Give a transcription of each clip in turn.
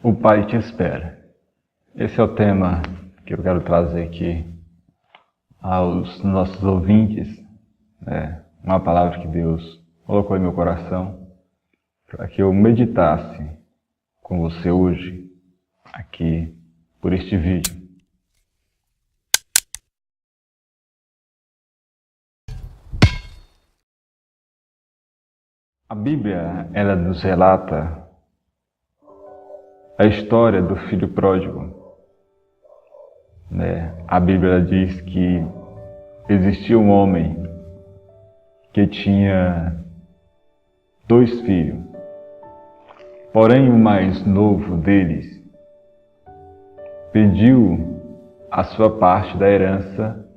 O Pai te espera. Esse é o tema que eu quero trazer aqui aos nossos ouvintes, uma palavra que Deus colocou em meu coração para que eu meditasse com você hoje, aqui, por este vídeo. A Bíblia, ela nos relata a história do filho pródigo. A Bíblia diz que existia um homem que tinha 2 filhos. Porém, o mais novo deles pediu a sua parte da herança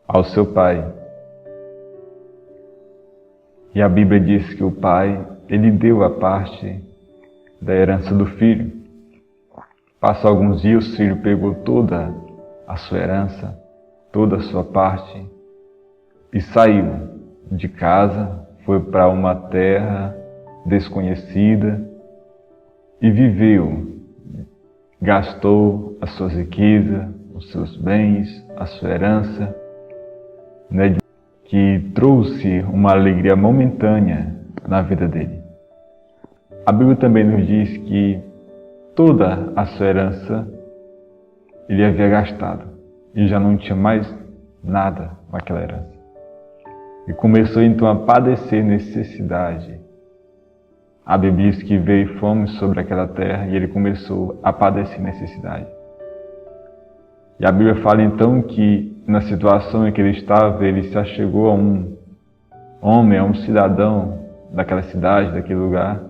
ao seu pai. E a Bíblia diz que o pai, ele deu a parte da herança do filho. Passou alguns dias, o filho pegou toda a sua herança, toda a sua parte e saiu de casa, foi para uma terra desconhecida e viveu, gastou as suas riquezas, os seus bens, a sua herança, que trouxe uma alegria momentânea na vida dele. A Bíblia também nos diz que toda a sua herança ele havia gastado e já não tinha mais nada com aquela herança. E começou então a padecer necessidade. A Bíblia diz que veio fome sobre aquela terra e ele começou a padecer necessidade. E a Bíblia fala então que na situação em que ele estava, ele se achegou a um homem, a um cidadão daquela cidade, daquele lugar,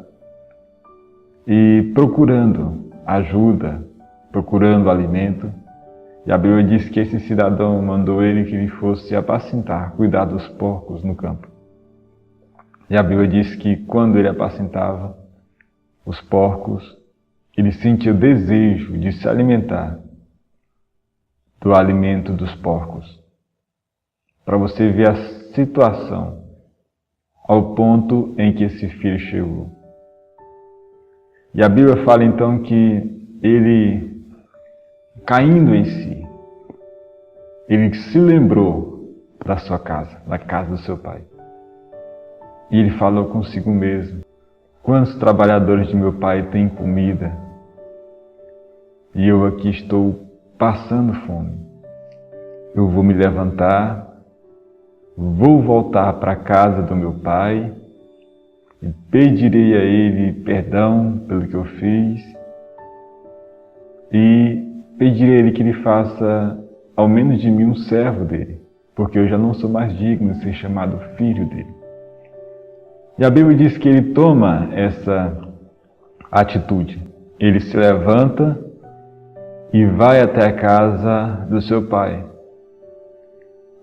e procurando ajuda, procurando alimento. E a Bíblia diz que esse cidadão mandou ele que ele fosse apacentar, cuidar dos porcos no campo. E a Bíblia diz que quando ele apacentava os porcos, ele sentia o desejo de se alimentar do alimento dos porcos. Para você ver a situação, ao ponto em que esse filho chegou. E a Bíblia fala então que ele, caindo em si, ele se lembrou da sua casa, da casa do seu pai. E ele falou consigo mesmo: quantos trabalhadores de meu pai têm comida e eu aqui estou passando fome. Eu vou me levantar, vou voltar para a casa do meu pai e pedirei a ele perdão pelo que eu fiz e pedirei a ele que ele faça ao menos de mim um servo dele, porque eu já não sou mais digno de ser chamado filho dele. E a Bíblia diz que ele toma essa atitude. Ele se levanta e vai até a casa do seu pai.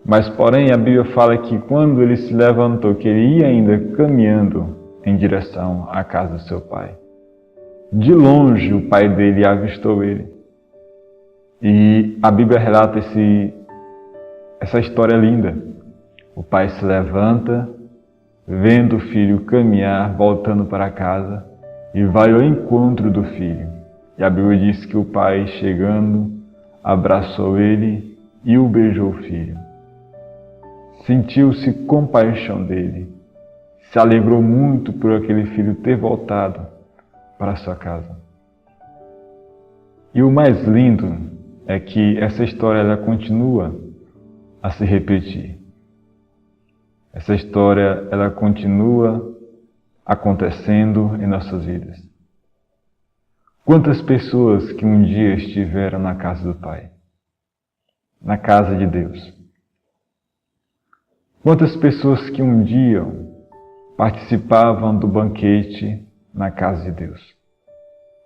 Mas, porém, a Bíblia fala que quando ele se levantou, que ele ia ainda caminhando em direção à casa do seu pai, de longe o pai dele avistou ele. E a Bíblia relata essa história linda. O pai se levanta, vendo o filho caminhar, voltando para casa, e vai ao encontro do filho. E a Bíblia diz que o pai, chegando, abraçou ele e o beijou o filho. Sentiu-se compaixão dele, se alegrou muito por aquele filho ter voltado para sua casa. E o mais lindo é que essa história ela continua a se repetir. Essa história ela continua acontecendo em nossas vidas. Quantas pessoas que um dia estiveram na casa do Pai, na casa de Deus. Quantas pessoas que um dia participavam do banquete na casa de Deus.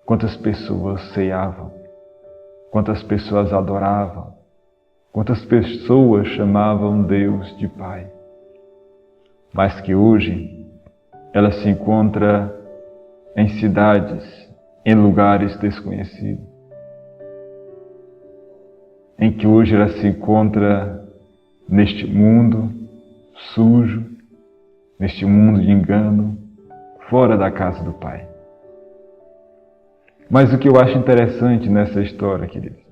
Quantas pessoas ceiavam. Quantas pessoas adoravam. Quantas pessoas chamavam Deus de Pai. Mas que hoje ela se encontra em cidades, em lugares desconhecidos. Em que hoje ela se encontra neste mundo sujo, neste mundo de engano, fora da casa do Pai. Mas o que eu acho interessante nessa história, queridos,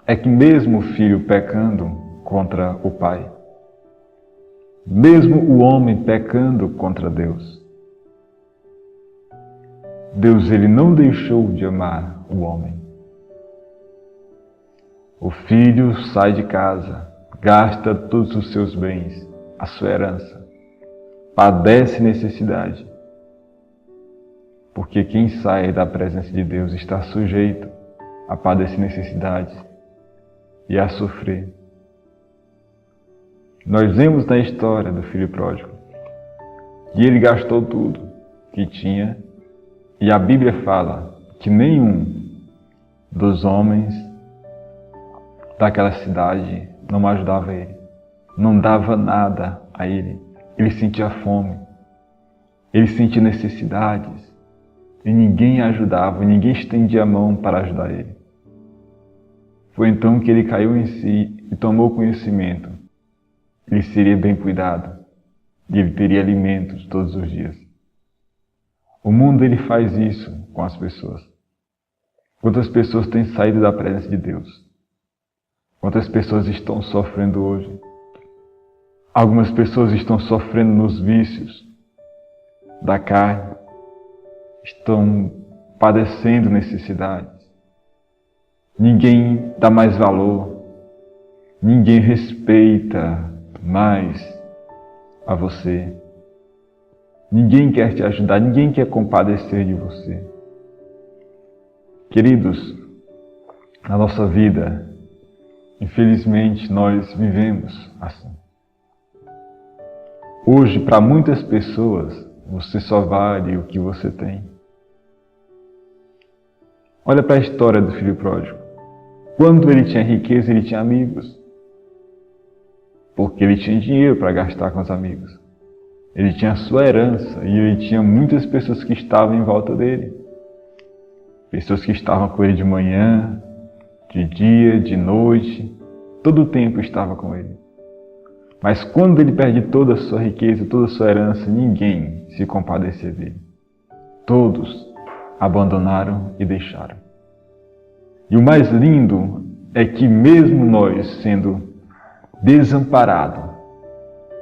é que mesmo o filho pecando contra o pai, mesmo o homem pecando contra Deus, Deus ele não deixou de amar o homem. O filho sai de casa, gasta todos os seus bens, a sua herança, padece necessidade. Porque quem sai da presença de Deus está sujeito a padecer necessidades e a sofrer. Nós vemos na história do filho pródigo que ele gastou tudo que tinha, e a Bíblia fala que nenhum dos homens daquela cidade não ajudava ele, não dava nada a ele. Ele sentia fome, ele sentia necessidades, e ninguém ajudava, ninguém estendia a mão para ajudar ele. Foi então que ele caiu em si e tomou conhecimento. Ele seria bem cuidado e ele teria alimentos todos os dias. O mundo ele faz isso com as pessoas. Quantas pessoas têm saído da presença de Deus? Quantas pessoas estão sofrendo hoje? Algumas pessoas estão sofrendo nos vícios da carne, estão padecendo necessidades. Ninguém dá mais valor, ninguém respeita mais a você. Ninguém quer te ajudar, ninguém quer compadecer de você. Queridos, na nossa vida, infelizmente, nós vivemos assim. Hoje, para muitas pessoas, você só vale o que você tem. Olha para a história do filho pródigo. Quando ele tinha riqueza, ele tinha amigos. Porque ele tinha dinheiro para gastar com os amigos. Ele tinha a sua herança e ele tinha muitas pessoas que estavam em volta dele. Pessoas que estavam com ele de manhã, de dia, de noite. Todo o tempo estava com ele. Mas quando ele perde toda a sua riqueza, toda a sua herança, ninguém se compadecia dele. Todos abandonaram e deixaram. E o mais lindo é que mesmo nós sendo desamparados,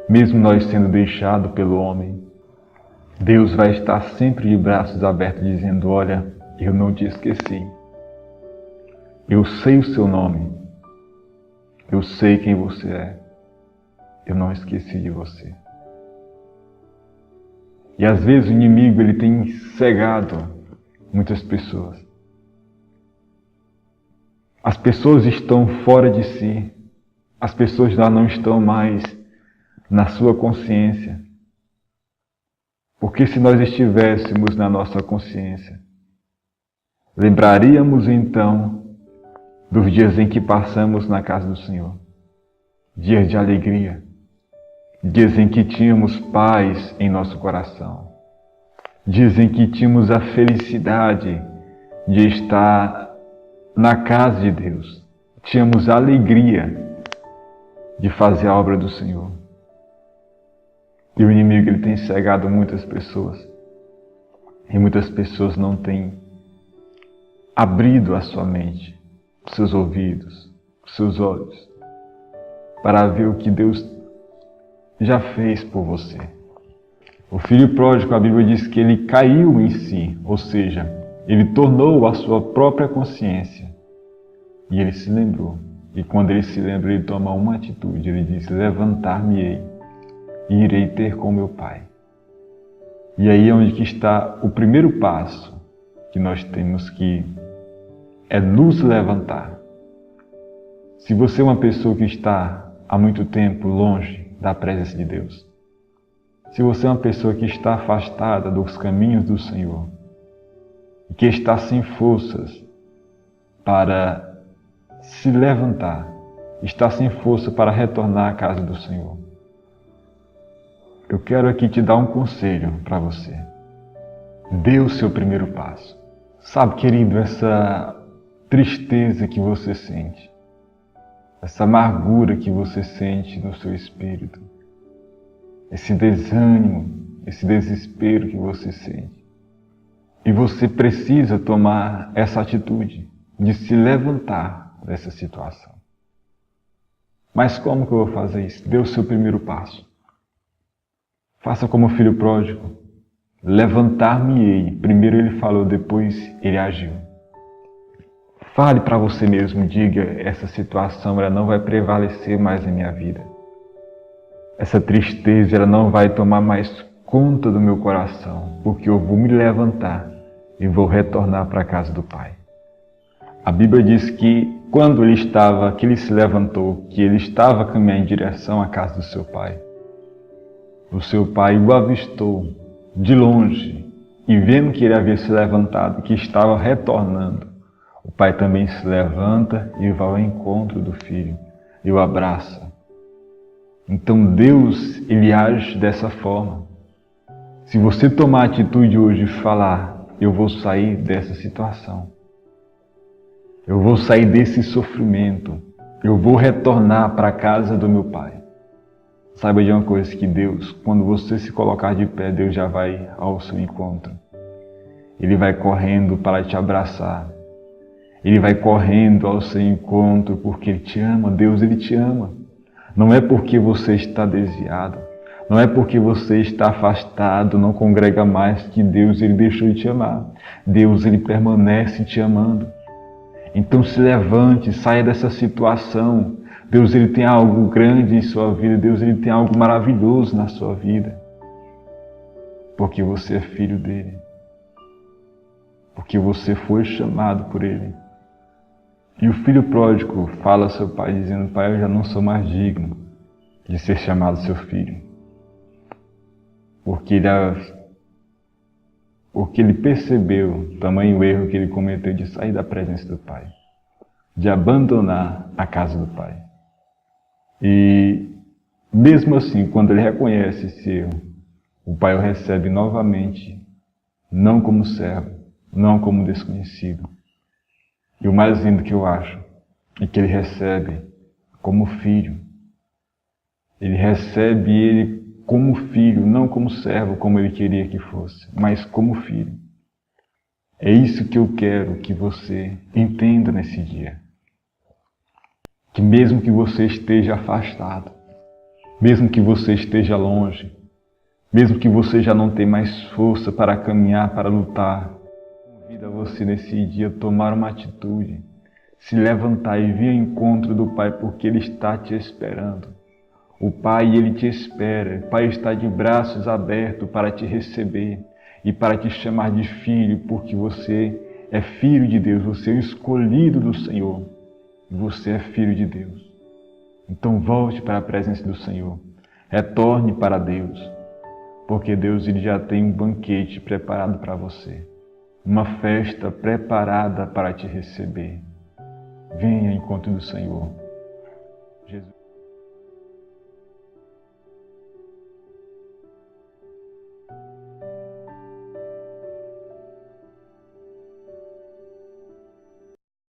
mesmo nós sendo deixados pelo homem, Deus vai estar sempre de braços abertos dizendo: olha, eu não te esqueci. Eu sei o seu nome. Eu sei quem você é. Eu não esqueci de você. E às vezes o inimigo ele tem cegado muitas pessoas. As pessoas estão fora de si. As pessoas já não estão mais na sua consciência. Porque se nós estivéssemos na nossa consciência, lembraríamos então dos dias em que passamos na casa do Senhor. Dias de alegria. Dias em que tínhamos paz em nosso coração. Dias em que tínhamos a felicidade de estar na casa de Deus. Tínhamos a alegria de fazer a obra do Senhor. E o inimigo ele tem cegado muitas pessoas. E muitas pessoas não têm abrido a sua mente, os seus ouvidos, os seus olhos, para ver o que Deus já fez por você. O filho pródigo, a Bíblia diz que ele caiu em si, ou seja, ele tornou a sua própria consciência. E ele se lembrou. E quando ele se lembra, ele toma uma atitude. Ele diz: levantar-me-ei e irei ter com meu pai. E aí é onde que está o primeiro passo que nós temos que é nos levantar. Se você é uma pessoa que está há muito tempo longe da presença de Deus, se você é uma pessoa que está afastada dos caminhos do Senhor, e que está sem forças para se levantar, está sem força para retornar à casa do Senhor, eu quero aqui te dar um conselho para você. Dê o seu primeiro passo. Sabe, querido, essa tristeza que você sente, essa amargura que você sente no seu espírito, esse desânimo, esse desespero que você sente, E você precisa tomar essa atitude de se levantar dessa situação. Mas como que eu vou fazer isso? Dê o seu primeiro passo. Faça como o filho pródigo. Levantar-me-ei. Primeiro ele falou, depois ele agiu. Fale para você mesmo, diga, essa situação ela não vai prevalecer mais na minha vida. Essa tristeza ela não vai tomar mais conta do meu coração, porque eu vou me levantar e vou retornar para a casa do Pai. A Bíblia diz que quando ele se levantou, que ele estava caminhando em direção à casa do seu pai, o seu pai o avistou de longe e vendo que ele havia se levantado, que estava retornando, o pai também se levanta e vai ao encontro do filho e o abraça. Então Deus, ele age dessa forma. Se você tomar a atitude hoje e falar, eu vou sair dessa situação, eu vou sair desse sofrimento, eu vou retornar para a casa do meu pai. Saiba de uma coisa, que Deus, quando você se colocar de pé, Deus já vai ao seu encontro. Ele vai correndo para te abraçar. Ele vai correndo ao seu encontro porque Ele te ama. Deus, Ele te ama. Não é porque você está desviado, não é porque você está afastado, não congrega mais, que Deus, Ele deixou de te amar. Deus, Ele permanece te amando. Então se levante, saia dessa situação. Deus, Ele tem algo grande em sua vida. Deus, Ele tem algo maravilhoso na sua vida. Porque você é filho dEle. Porque você foi chamado por Ele. E o filho pródigo fala ao seu pai, dizendo, pai, eu já não sou mais digno de ser chamado seu filho. Porque ele percebeu o tamanho erro que ele cometeu de sair da presença do pai, de abandonar a casa do pai. E mesmo assim, quando ele reconhece esse erro, o pai o recebe novamente, não como servo, não como desconhecido. E o mais lindo que eu acho é que ele recebe como filho. Ele recebe ele como filho, não como servo, como ele queria que fosse, mas como filho. É isso que eu quero que você entenda nesse dia. Que mesmo que você esteja afastado, mesmo que você esteja longe, mesmo que você já não tenha mais força para caminhar, para lutar, convido a você nesse dia a tomar uma atitude, se levantar e vir ao encontro do Pai, porque Ele está te esperando. O Pai, Ele te espera. O Pai está de braços abertos para te receber e para te chamar de filho, porque você é filho de Deus, você é o escolhido do Senhor. Você é filho de Deus. Então volte para a presença do Senhor. Retorne para Deus, porque Deus, Ele já tem um banquete preparado para você. Uma festa preparada para te receber. Venha ao encontro do Senhor.